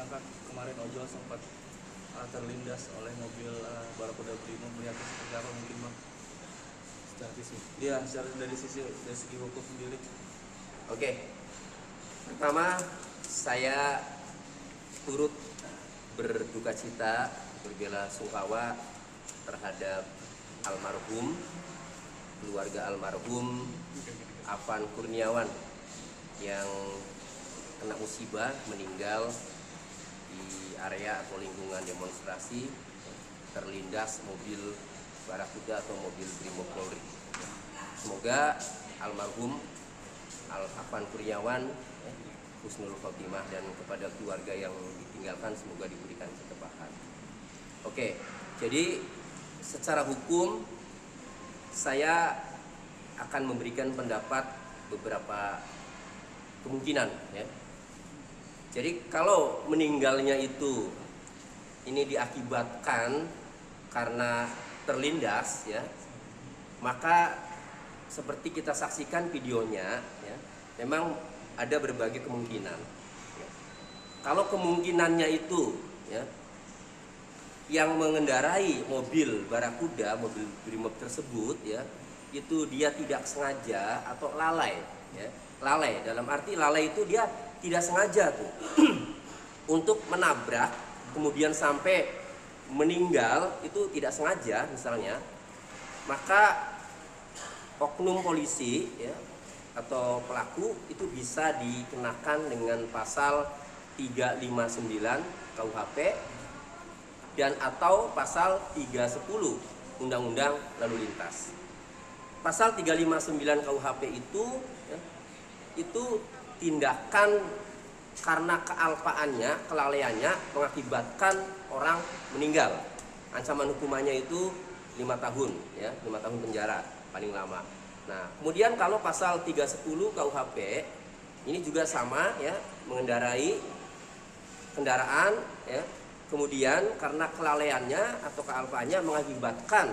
tersangka kemarin ojol sempat terlindas oleh mobil Barakuda Brimob, melihatnya seperti apa mungkin Bang? Secara sisi. Iya, secara dari segi hukum sendiri. Oke. Pertama, saya turut berduka cita, berbela sungkawa terhadap almarhum, keluarga almarhum Afan Kurniawan yang kena musibah meninggal di area atau lingkungan demonstrasi terlindas mobil Barakuda atau mobil Brimob Polri. Semoga almarhum Afan Kurniawan husnul khotimah dan kepada keluarga yang ditinggalkan semoga diberikan ketebahan. Oke, jadi secara hukum saya akan memberikan pendapat beberapa kemungkinan ya. Jadi kalau meninggalnya itu ini diakibatkan karena terlindas ya, maka seperti kita saksikan videonya ya, memang ada berbagai kemungkinan ya. Kalau kemungkinannya itu ya, yang mengendarai mobil Barakuda, mobil Brimob tersebut ya, itu dia tidak sengaja atau lalai ya. Lalai dalam arti lalai itu dia tidak sengaja tuh untuk menabrak kemudian sampai meninggal, itu tidak sengaja misalnya, maka oknum polisi ya atau pelaku itu bisa dikenakan dengan pasal 359 KUHP dan atau pasal 310 Undang-Undang Lalu Lintas. Pasal 359 KUHP itu ya, itu tindakan karena kealpaannya, kelalaiannya mengakibatkan orang meninggal. Ancaman hukumannya itu 5 tahun ya, 5 tahun penjara paling lama. Nah, kemudian kalau pasal 310 KUHP ini juga sama ya, mengendarai kendaraan ya, kemudian karena kelalaiannya atau kealpaannya mengakibatkan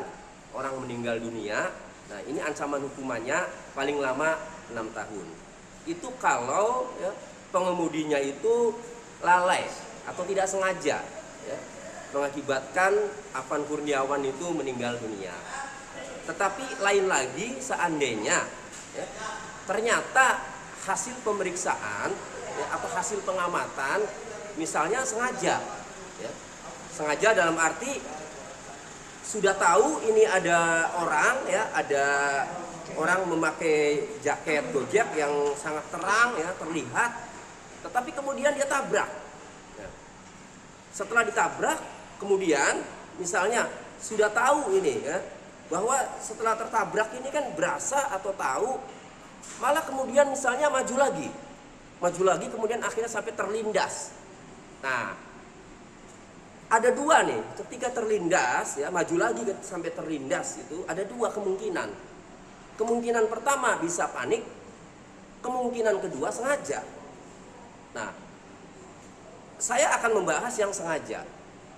orang meninggal dunia. Nah, ini ancaman hukumannya paling lama 6 tahun. Itu kalau ya, pengemudinya itu lalai atau tidak sengaja ya, mengakibatkan Afan Kurniawan itu meninggal dunia. Tetapi lain lagi seandainya ya, ternyata hasil pemeriksaan ya, atau hasil pengamatan misalnya sengaja ya, sengaja dalam arti sudah tahu ini ada orang ya, ada orang memakai jaket Gojek yang sangat terang ya, terlihat, tetapi kemudian dia tabrak ya. Setelah ditabrak kemudian misalnya sudah tahu ini ya, bahwa setelah tertabrak ini kan berasa atau tahu, malah kemudian misalnya maju lagi kemudian akhirnya sampai terlindas. Nah, ada dua nih, ketika terlindas ya, maju lagi sampai terlindas itu ada dua kemungkinan. Kemungkinan pertama bisa panik, kemungkinan kedua sengaja. Nah, saya akan membahas yang sengaja.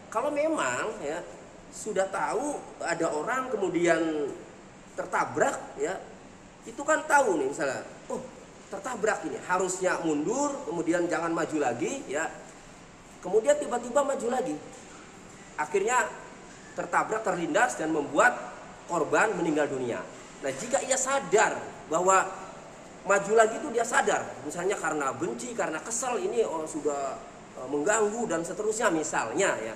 Kalau memang ya sudah tahu ada orang kemudian tertabrak ya, itu kan tahu nih misalnya, oh tertabrak ini harusnya mundur kemudian jangan maju lagi ya, kemudian tiba-tiba maju lagi, akhirnya tertabrak, terlindas dan membuat korban meninggal dunia. Nah, jika ia sadar bahwa maju lagi itu dia sadar, misalnya karena benci, karena kesal ini sudah mengganggu dan seterusnya misalnya ya,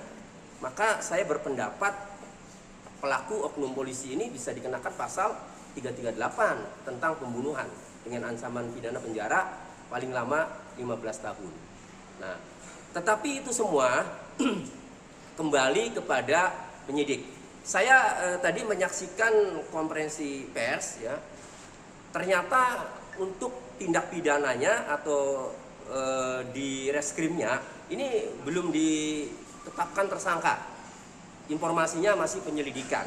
maka saya berpendapat pelaku oknum polisi ini bisa dikenakan pasal 338 tentang pembunuhan dengan ancaman pidana penjara paling lama 15 tahun. Nah, tetapi itu semua kembali kepada penyidik. Saya tadi menyaksikan konferensi pers ya. Ternyata untuk tindak pidananya atau di reskrimnya ini belum ditetapkan tersangka. Informasinya masih penyelidikan.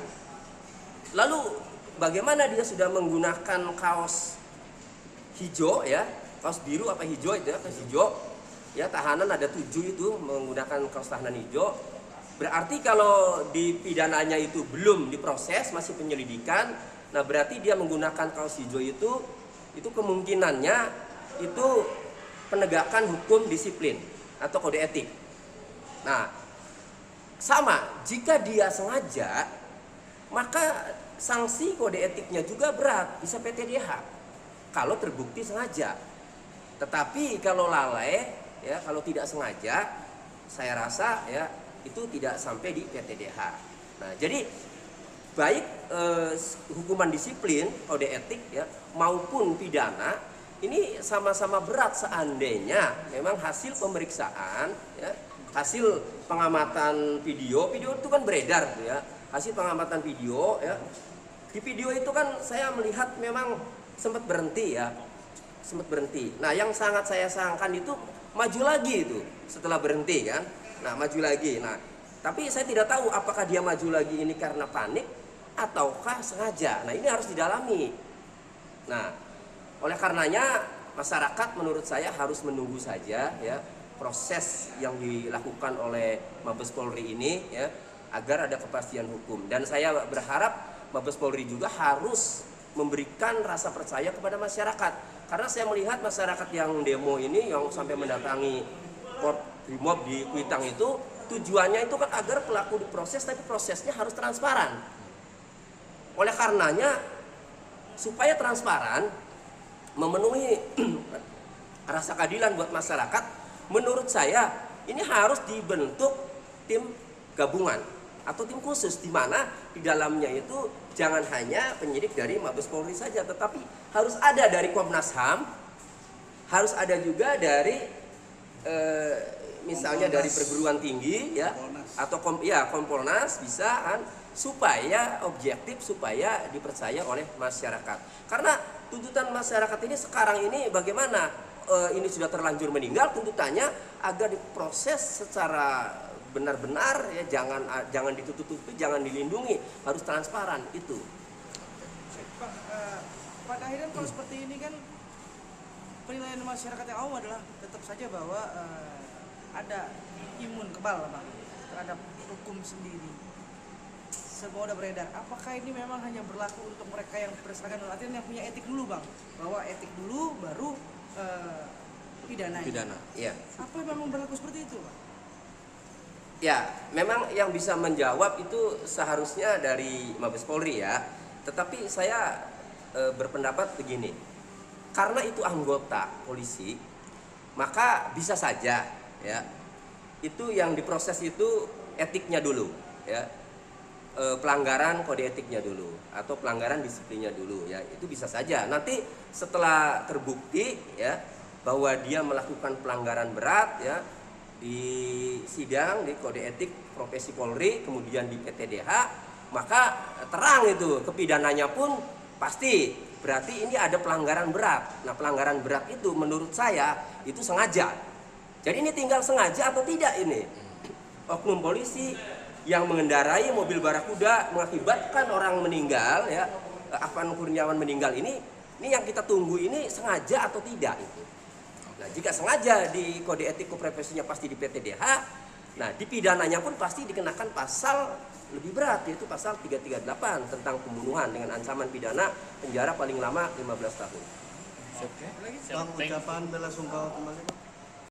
Lalu bagaimana dia sudah menggunakan kaos hijau ya, kaos biru apa hijau itu ya, kaos hijau ya, tahanan ada 7 itu menggunakan kaos tahanan hijau. Berarti kalau di pidananya itu belum diproses, masih penyelidikan. Nah, berarti dia menggunakan kaos hijau itu kemungkinannya itu penegakan hukum disiplin atau kode etik. Nah, sama, jika dia sengaja, maka sanksi kode etiknya juga berat, bisa PTDH kalau terbukti sengaja. Tetapi kalau lalai, ya, kalau tidak sengaja, saya rasa ya itu tidak sampai di PTDH. Nah, jadi baik hukuman disiplin kode etik ya maupun pidana ini sama-sama berat seandainya memang hasil pemeriksaan ya, hasil pengamatan video itu kan beredar ya, hasil pengamatan video ya, di video itu kan saya melihat memang sempat berhenti ya, sempat berhenti. Nah, yang sangat saya sayangkan itu maju lagi itu setelah berhenti kan, nah maju lagi. Nah, tapi saya tidak tahu apakah dia maju lagi ini karena panik ataukah sengaja. Nah, ini harus didalami. Nah, oleh karenanya masyarakat menurut saya harus menunggu saja ya proses yang dilakukan oleh Mabes Polri ini ya agar ada kepastian hukum. Dan saya berharap Mabes Polri juga harus memberikan rasa percaya kepada masyarakat. Karena saya melihat masyarakat yang demo ini yang sampai mendatangi Brimob di Kuitang itu tujuannya itu kan agar pelaku diproses, tapi prosesnya harus transparan. Oleh karenanya supaya transparan memenuhi rasa keadilan buat masyarakat, menurut saya ini harus dibentuk tim gabungan atau tim khusus di mana di dalamnya itu jangan hanya penyidik dari Mabes Polri saja, tetapi harus ada dari Komnas HAM, harus ada juga dari misalnya dari perguruan tinggi ya, atau Kompolnas bisa kan, supaya objektif, supaya dipercaya oleh masyarakat. Karena tuntutan masyarakat ini sekarang ini bagaimana ini sudah terlanjur meninggal, tuntutannya agar diproses secara benar-benar ya, jangan ditutup-tutupi, jangan dilindungi, harus transparan itu. Pak, pada akhirnya kalau seperti ini kan penilaian masyarakat yang awam adalah tetap saja bahwa ada imun kebal Bang terhadap hukum sendiri. Semua udah beredar. Apakah ini memang hanya berlaku untuk mereka yang berdasarkan dalam artian yang punya etik dulu Bang? Bahwa etik dulu baru pidana. Pidana. Iya. Apa yang memang berlaku seperti itu Bang? Ya, memang yang bisa menjawab itu seharusnya dari Mabes Polri ya. Tetapi saya berpendapat begini. Karena itu anggota polisi, maka bisa saja ya. Itu yang diproses itu etiknya dulu ya. Pelanggaran kode etiknya dulu atau pelanggaran disiplinnya dulu ya, itu bisa saja nanti setelah terbukti ya bahwa dia melakukan pelanggaran berat ya di sidang di kode etik profesi Polri kemudian di PTDH, maka terang itu kepidananya pun pasti berarti ini ada pelanggaran berat. Nah, pelanggaran berat itu menurut saya itu sengaja. Jadi ini tinggal sengaja atau tidak ini oknum polisi yang mengendarai mobil Barakuda mengakibatkan orang meninggal ya, Afan Kurniawan meninggal ini yang kita tunggu ini sengaja atau tidak itu. Nah, jika sengaja di kode etik profesinya pasti di PTDH, nah di pidananya pun pasti dikenakan pasal lebih berat yaitu pasal 338 tentang pembunuhan dengan ancaman pidana penjara paling lama 15 tahun. Bang, ucapan bela sungkawa kembali.